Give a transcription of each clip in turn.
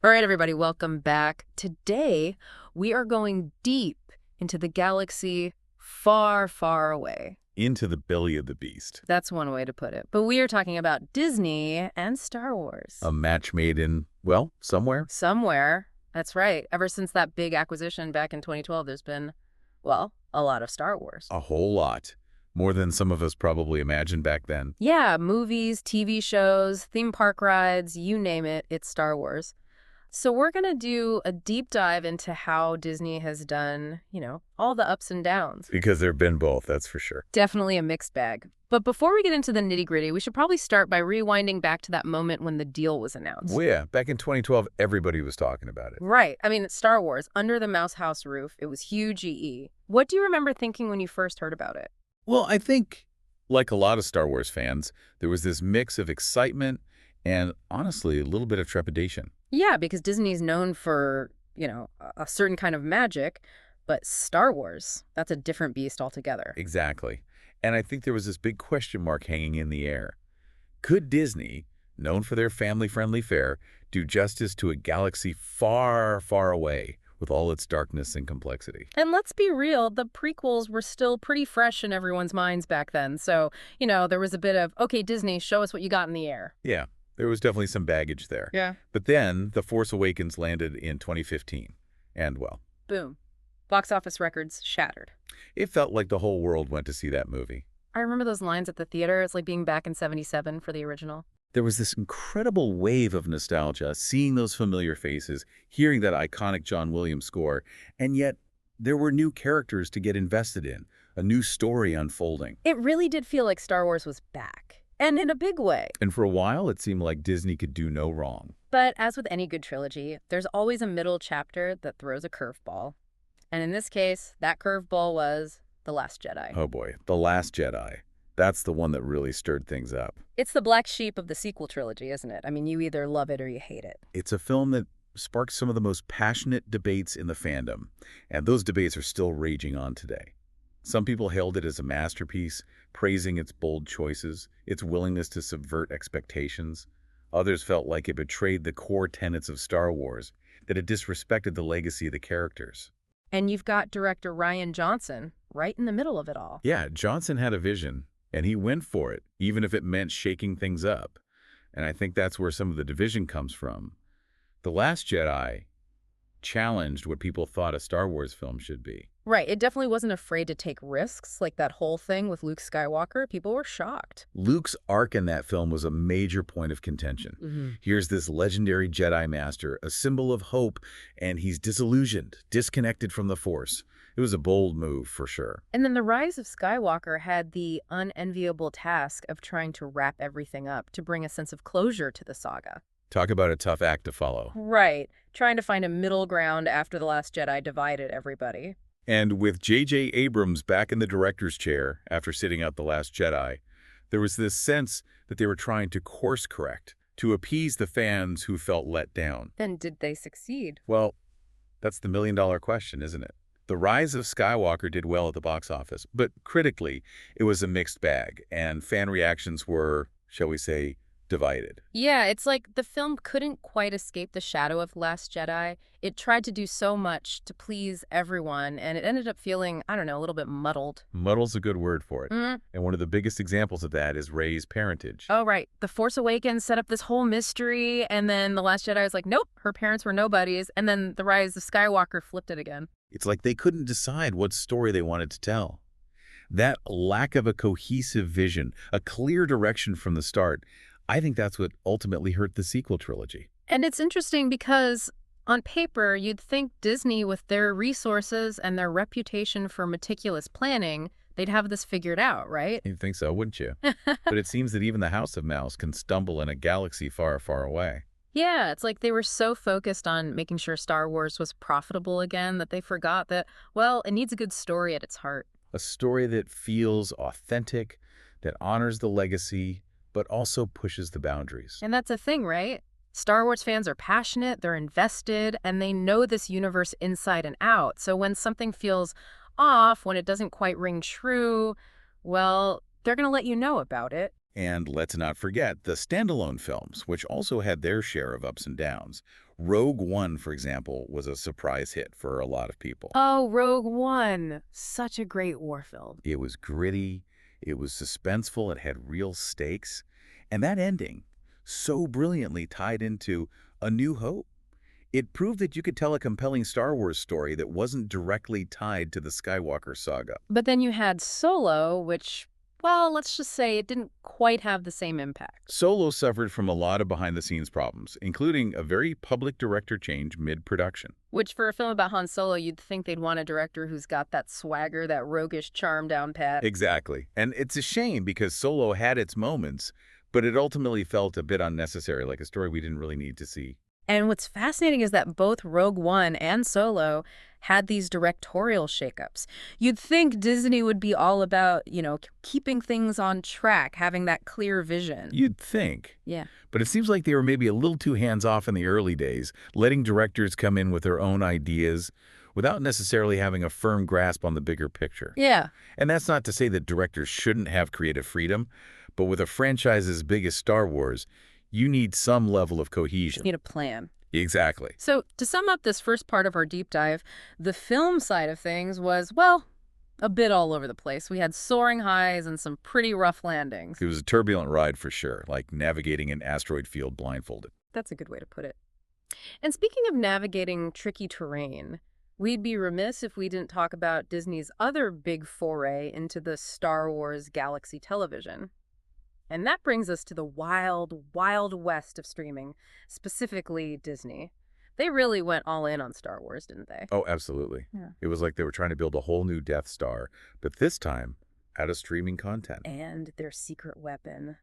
All right, everybody, welcome back. Today, we are going deep into the galaxy far, far away. Into the belly of the beast. That's one way to put it. But we are talking about Disney and Star Wars. A match made in, well, somewhere. Somewhere. That's right. Ever since that big acquisition back in 2012, there's been, well, a lot of Star Wars. A whole lot. More than some of us probably imagined back then. Yeah, movies, TV shows, theme park rides, you name it, it's Star Wars. So we're going to do a deep dive into how Disney has done, all the ups and downs. Because there have been both, that's for sure. Definitely a mixed bag. But before we get into the nitty-gritty, we should probably start by rewinding back to that moment when the deal was announced. Well, yeah, back in 2012, everybody was talking about it. Right. I mean, it's Star Wars, under the Mouse House roof. It was huge EE. What do you remember thinking when you first heard about it? Well, I think, like a lot of Star Wars fans, there was this mix of excitement and, honestly, a little bit of trepidation. Yeah, because Disney's known for, a certain kind of magic, but Star Wars, that's a different beast altogether. Exactly. And I think there was this big question mark hanging in the air. Could Disney, known for their family-friendly fare, do justice to a galaxy far, far away with all its darkness and complexity? And let's be real, the prequels were still pretty fresh in everyone's minds back then. So, there was a bit of, okay, Disney, show us what you got in the air. Yeah. There was definitely some baggage there. Yeah. But then The Force Awakens landed in 2015. And, well, boom. Box office records shattered. it felt like the whole world went to see that movie. I remember those lines at the theater. It's like being back in '77 for the original. There was this incredible wave of nostalgia, seeing those familiar faces, hearing that iconic John Williams score, and yet there were new characters to get invested in, a new story unfolding. It really did feel like Star Wars was back. And in a big way. And for a while, it seemed like Disney could do no wrong. But as with any good trilogy, there's always a middle chapter that throws a curveball. And in this case, that curveball was The Last Jedi. Oh boy, The Last Jedi. That's the one that really stirred things up. It's the black sheep of the sequel trilogy, isn't it? I mean, you either love it or you hate it. It's a film that sparked some of the most passionate debates in the fandom, and those debates are still raging on today. Some people hailed it as a masterpiece, praising its bold choices, its willingness to subvert expectations. Others felt like it betrayed the core tenets of Star Wars, that it disrespected the legacy of the characters. And you've got director Rian Johnson right in the middle of it all. Yeah, Johnson had a vision, and he went for it, even if it meant shaking things up. And I think that's where some of the division comes from. The Last Jedi challenged what people thought a Star Wars film should be. Right. It definitely wasn't afraid to take risks, like that whole thing with Luke Skywalker. People were shocked. Luke's arc in that film was a major point of contention. Here's this legendary Jedi Master, a symbol of hope, and he's disillusioned, disconnected from the Force. It was a bold move, for sure. And then The Rise of Skywalker had the unenviable task of trying to wrap everything up to bring a sense of closure to the saga. Talk about a tough act to follow. Right. Trying to find a middle ground after The Last Jedi divided everybody. And with J.J. Abrams back in the director's chair after sitting out The Last Jedi, there was this sense that they were trying to course correct, to appease the fans who felt let down. And did they succeed? Well, that's the million-dollar question, isn't it? The Rise of Skywalker did well at the box office, but critically, it was a mixed bag, and fan reactions were, shall we say, divided. Yeah, it's like the film couldn't quite escape the shadow of Last Jedi. It tried to do so much to please everyone, and it ended up feeling, I don't know, a little bit muddled. Muddle's a good word for it. And one of the biggest examples of that is Rey's parentage. Oh, right. The Force Awakens set up this whole mystery, and then The Last Jedi was like, nope, her parents were nobodies, and then The Rise of Skywalker flipped it again. It's like they couldn't decide what story they wanted to tell. That lack of a cohesive vision, a clear direction from the start, I think that's what ultimately hurt the sequel trilogy. And it's interesting because on paper, you'd think Disney, with their resources and their reputation for meticulous planning, they'd have this figured out, right? You'd think so, wouldn't you? But it seems that even the House of Mouse can stumble in a galaxy far, far away. Yeah, it's like they were so focused on making sure Star Wars was profitable again that they forgot that, well, it needs a good story at its heart. A story that feels authentic, that honors the legacy, but also pushes the boundaries. And that's a thing, right? Star Wars fans are passionate, they're invested, and they know this universe inside and out. So when something feels off, when it doesn't quite ring true, well, they're going to let you know about it. And let's not forget the standalone films, which also had their share of ups and downs. Rogue One, for example, was a surprise hit for a lot of people. Oh, Rogue One. Such a great war film. It was gritty, it was suspenseful, it had real stakes, and that ending so brilliantly tied into A New Hope. It proved that you could tell a compelling Star Wars story that wasn't directly tied to the Skywalker saga. But then you had Solo, which, well, let's just say it didn't quite have the same impact. Solo suffered from a lot of behind-the-scenes problems, including a very public director change mid-production. Which, for a film about Han Solo, you'd think they'd want a director who's got that swagger, that roguish charm down pat. Exactly. And it's a shame because Solo had its moments, but it ultimately felt a bit unnecessary, like a story we didn't really need to see. And what's fascinating is that both Rogue One and Solo had these directorial shakeups. You'd think Disney would be all about, keeping things on track, having that clear vision. You'd think. Yeah. But it seems like they were maybe a little too hands-off in the early days, letting directors come in with their own ideas without necessarily having a firm grasp on the bigger picture. Yeah. And that's not to say that directors shouldn't have creative freedom, but with a franchise as big as Star Wars, you need some level of cohesion. Just need a plan. Exactly. So to sum up this first part of our deep dive, the film side of things was, well, a bit all over the place. We had soaring highs and some pretty rough landings. It was a turbulent ride for sure, like navigating an asteroid field blindfolded. That's a good way to put it. And speaking of navigating tricky terrain, we'd be remiss if we didn't talk about Disney's other big foray into the Star Wars galaxy television. And that brings us to the wild, wild west of streaming, specifically Disney. They really went all in on Star Wars, didn't they? Oh, absolutely. Yeah. It was like they were trying to build a whole new Death Star, but this time out of streaming content. And their secret weapon,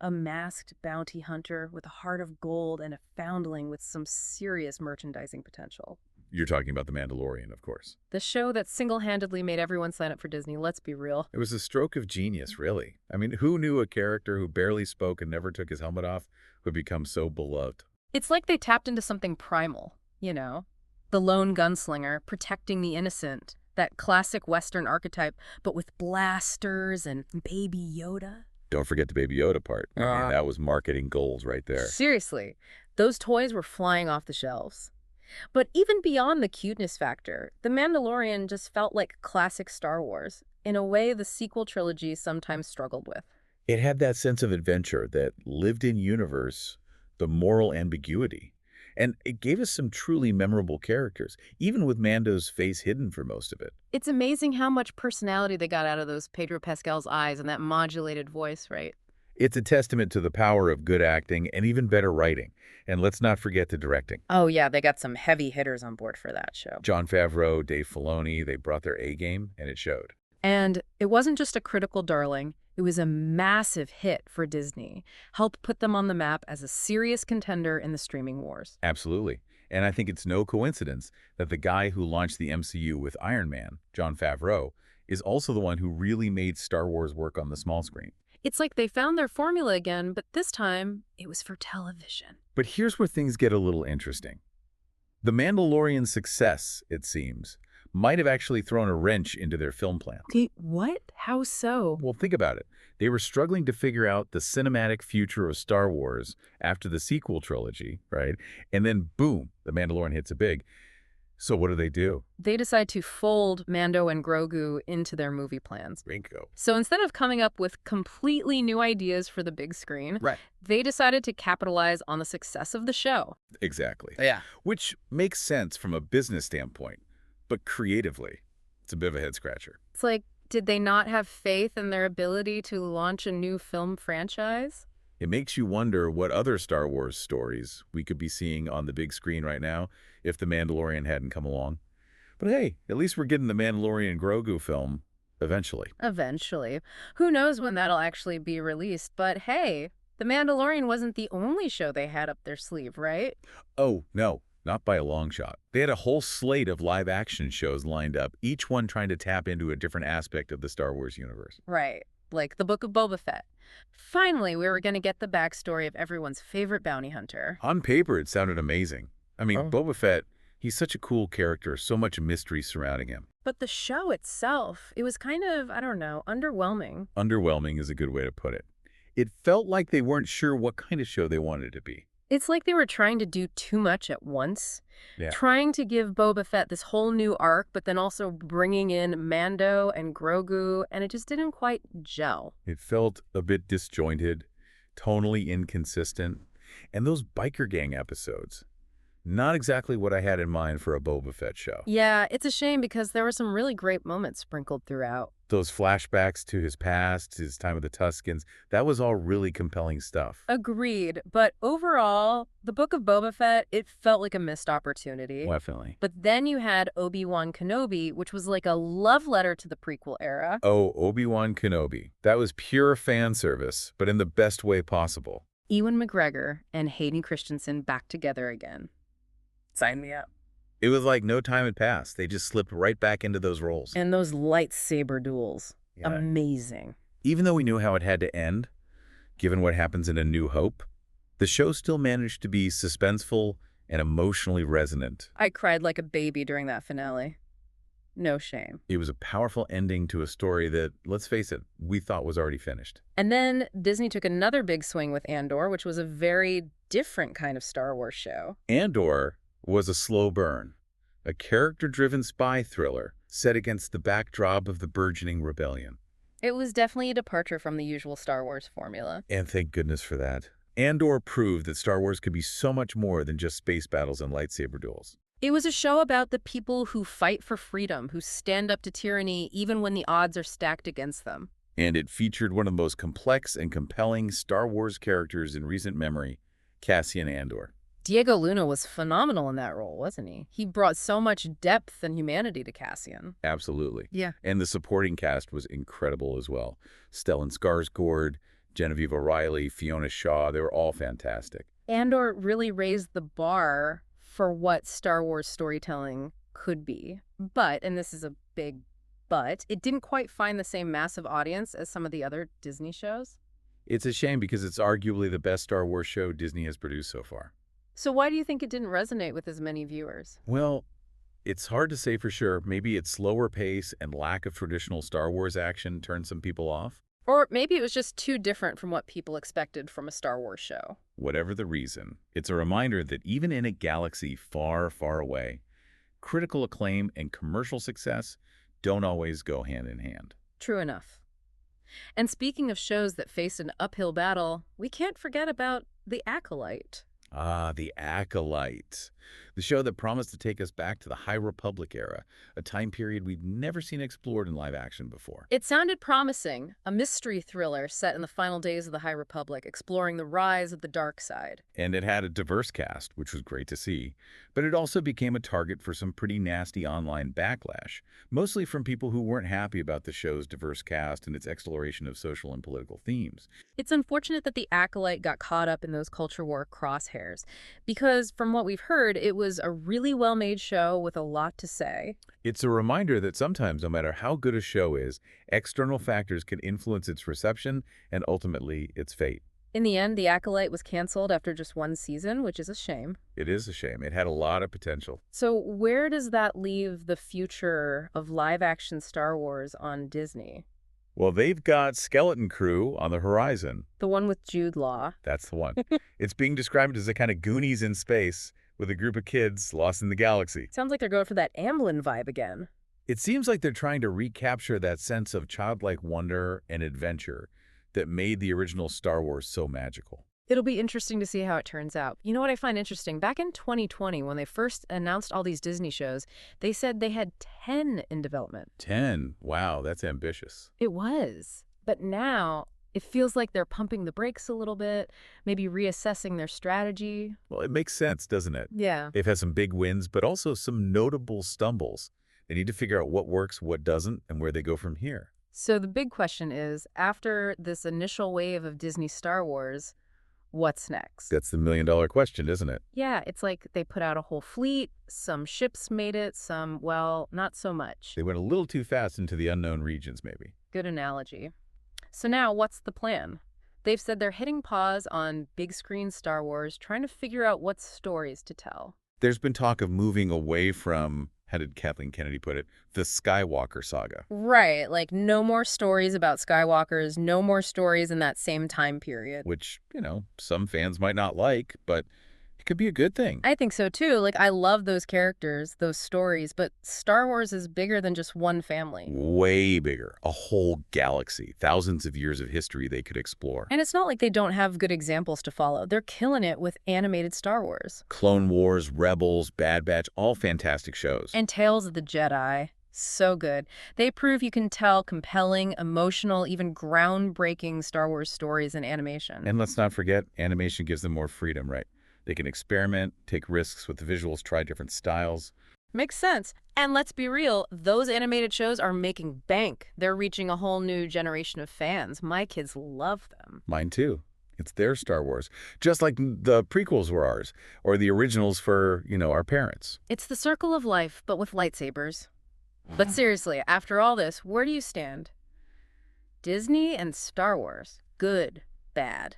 a masked bounty hunter with a heart of gold and a foundling with some serious merchandising potential. You're talking about The Mandalorian, of course. The show that single-handedly made everyone sign up for Disney, let's be real. It was a stroke of genius, really. I mean, who knew a character who barely spoke and never took his helmet off would become so beloved? It's like they tapped into something primal, The lone gunslinger, protecting the innocent, that classic Western archetype, but with blasters and Baby Yoda. Don't forget the Baby Yoda part. I mean, that was marketing goals right there. Seriously, those toys were flying off the shelves. But even beyond the cuteness factor, The Mandalorian just felt like classic Star Wars, in a way the sequel trilogy sometimes struggled with. It had that sense of adventure, that lived-in universe, the moral ambiguity. And it gave us some truly memorable characters, even with Mando's face hidden for most of it. It's amazing how much personality they got out of those Pedro Pascal's eyes and that modulated voice, right? It's a testament to the power of good acting and even better writing. And let's not forget the directing. Oh yeah, they got some heavy hitters on board for that show. Jon Favreau, Dave Filoni, they brought their A-game, and it showed. And it wasn't just a critical darling. It was a massive hit for Disney, helped put them on the map as a serious contender in the streaming wars. Absolutely. And I think it's no coincidence that the guy who launched the MCU with Iron Man, Jon Favreau, is also the one who really made Star Wars work on the small screen. It's like they found their formula again, but this time it was for television. But here's where things get a little interesting. The Mandalorian success, it seems, might have actually thrown a wrench into their film plans. What? How so? Well, think about it. They were struggling to figure out the cinematic future of Star Wars after the sequel trilogy, right? And then, boom, The Mandalorian hits it big. So what do? They decide to fold Mando and Grogu into their movie plans. Rinko. So instead of coming up with completely new ideas for the big screen, Right. they decided to capitalize on the success of the show. Exactly. Yeah. Which makes sense from a business standpoint, but creatively, it's a bit of a head-scratcher. It's like, did they not have faith in their ability to launch a new film franchise? It makes you wonder what other Star Wars stories we could be seeing on the big screen right now if The Mandalorian hadn't come along. But hey, at least we're getting the Mandalorian Grogu film eventually. Eventually. Who knows when that'll actually be released, but hey, The Mandalorian wasn't the only show they had up their sleeve, right? Oh, no, not by a long shot. They had a whole slate of live-action shows lined up, each one trying to tap into a different aspect of the Star Wars universe. Right, like the Book of Boba Fett. Finally, we were going to get the backstory of everyone's favorite bounty hunter. On paper, it sounded amazing. I mean, Oh. Boba Fett, he's such a cool character, so much mystery surrounding him. But the show itself, it was kind of, I don't know, underwhelming. Underwhelming is a good way to put it. It felt like they weren't sure what kind of show they wanted it to be. It's like they were trying to do too much at once, Yeah. trying to give Boba Fett this whole new arc, but then also bringing in Mando and Grogu, and it just didn't quite gel. It felt a bit disjointed, tonally inconsistent, and those biker gang episodes, not exactly what I had in mind for a Boba Fett show. Yeah, it's a shame because there were some really great moments sprinkled throughout. Those flashbacks to his past, his time with the Tuskens, that was all really compelling stuff. Agreed, but overall, the Book of Boba Fett, it felt like a missed opportunity. Definitely. But then you had Obi-Wan Kenobi, which was like a love letter to the prequel era. Oh, Obi-Wan Kenobi. That was pure fan service, but in the best way possible. Ewan McGregor and Hayden Christensen back together again. Sign me up. It was like no time had passed. They just slipped right back into those roles. And those lightsaber duels. Yeah. Amazing. Even though we knew how it had to end, given what happens in A New Hope, the show still managed to be suspenseful and emotionally resonant. I cried like a baby during that finale. No shame. It was a powerful ending to a story that, let's face it, we thought was already finished. And then Disney took another big swing with Andor, which was a very different kind of Star Wars show. Andor was a slow burn, a character-driven spy thriller set against the backdrop of the burgeoning rebellion. It was definitely a departure from the usual Star Wars formula. And thank goodness for that. Andor proved that Star Wars could be so much more than just space battles and lightsaber duels. It was a show about the people who fight for freedom, who stand up to tyranny even when the odds are stacked against them. And it featured one of the most complex and compelling Star Wars characters in recent memory, Cassian Andor. Diego Luna was phenomenal in that role, wasn't he? He brought so much depth and humanity to Cassian. Absolutely. Yeah. And the supporting cast was incredible as well. Stellan Skarsgård, Genevieve O'Reilly, Fiona Shaw, they were all fantastic. Andor really raised the bar for what Star Wars storytelling could be. But, and this is a big but, it didn't quite find the same massive audience as some of the other Disney shows. It's a shame because it's arguably the best Star Wars show Disney has produced so far. So why do you think it didn't resonate with as many viewers? Well, it's hard to say for sure. Maybe its slower pace and lack of traditional Star Wars action turned some people off. Or maybe it was just too different from what people expected from a Star Wars show. Whatever the reason, it's a reminder that even in a galaxy far, far away, critical acclaim and commercial success don't always go hand in hand. True enough. And speaking of shows that faced an uphill battle, we can't forget about The Acolyte. Ah, The Acolyte. The show that promised to take us back to the High Republic era, a time period we've never seen explored in live action before. It sounded promising, a mystery thriller set in the final days of the High Republic, exploring the rise of the dark side. And it had a diverse cast, which was great to see. But it also became a target for some pretty nasty online backlash, mostly from people who weren't happy about the show's diverse cast and its exploration of social and political themes. It's unfortunate that The Acolyte got caught up in those culture war crosshairs, because from what we've heard, it was a really well-made show with a lot to say. It's a reminder that sometimes, no matter how good a show is, external factors can influence its reception and ultimately its fate. In the end, The Acolyte was canceled after just one season, which is a shame. It is a shame. It had a lot of potential. So where does that leave the future of live-action Star Wars on Disney? Well, they've got Skeleton Crew on the horizon. The one with Jude Law. That's the one. It's being described as a kind of Goonies in space, with a group of kids lost in the galaxy. Sounds like they're going for that Amblin vibe again. It seems like they're trying to recapture that sense of childlike wonder and adventure that made the original Star Wars so magical. It'll be interesting to see how it turns out. You know what I find interesting? Back in 2020, when they first announced all these Disney shows, they said they had 10 in development. 10? Wow, that's ambitious. It was. But now, it feels like they're pumping the brakes a little bit, maybe reassessing their strategy. Well, it makes sense, doesn't it? Yeah. They've had some big wins, but also some notable stumbles. They need to figure out what works, what doesn't, and where they go from here. So the big question is, after this initial wave of Disney Star Wars, what's next? That's the million-dollar question, isn't it? Yeah, it's like they put out a whole fleet, some ships made it, some, well, not so much. They went a little too fast into the unknown regions, maybe. Good analogy. So now, what's the plan? They've said they're hitting pause on big screen Star Wars, trying to figure out what stories to tell. There's been talk of moving away from how did Kathleen Kennedy put it? The Skywalker saga. Right, like no more stories about Skywalkers, no more stories in that same time period. Which, some fans might not like, but it could be a good thing. I think so too. Like, I love those characters, those stories, but Star Wars is bigger than just one family. Way bigger. A whole galaxy. Thousands of years of history they could explore. And it's not like they don't have good examples to follow. They're killing it with animated Star Wars. Clone Wars, Rebels, Bad Batch, all fantastic shows. And Tales of the Jedi. So good. They prove you can tell compelling, emotional, even groundbreaking Star Wars stories in animation. And let's not forget, animation gives them more freedom, right? They can experiment, take risks with the visuals, try different styles. Makes sense. And let's be real, those animated shows are making bank. They're reaching a whole new generation of fans. My kids love them. Mine too. It's their Star Wars. Just like the prequels were ours, or the originals for, our parents. It's the circle of life, but with lightsabers. But seriously, after all this, where do you stand? Disney and Star Wars. Good, bad.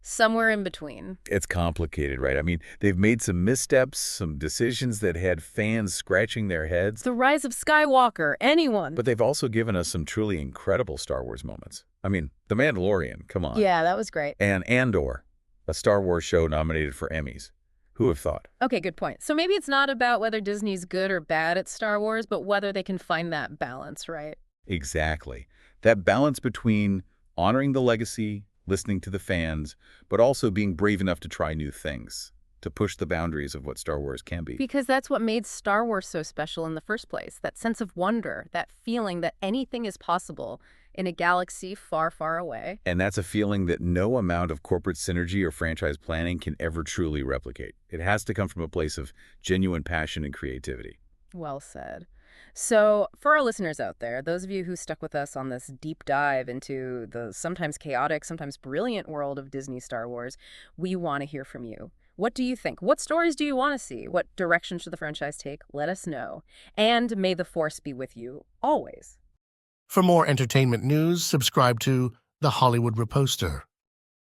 Somewhere in between. It's complicated, right? I mean, they've made some missteps, some decisions that had fans scratching their heads. The Rise of Skywalker, anyone. But they've also given us some truly incredible Star Wars moments. I mean, The Mandalorian, come on. Yeah, that was great. And Andor, a Star Wars show nominated for Emmys. Who have thought? Okay, good point. So maybe it's not about whether Disney's good or bad at Star Wars, but whether they can find that balance, right? Exactly. That balance between honoring the legacy, listening to the fans, but also being brave enough to try new things, to push the boundaries of what Star Wars can be. Because that's what made Star Wars so special in the first place. That sense of wonder, that feeling that anything is possible in a galaxy far, far away. And that's a feeling that no amount of corporate synergy or franchise planning can ever truly replicate. It has to come from a place of genuine passion and creativity. Well said. So, for our listeners out there, those of you who stuck with us on this deep dive into the sometimes chaotic, sometimes brilliant world of Disney Star Wars, we want to hear from you. What do you think? What stories do you want to see? What direction should the franchise take? Let us know. And may the Force be with you always. For more entertainment news, subscribe to The Hollywood Reposter.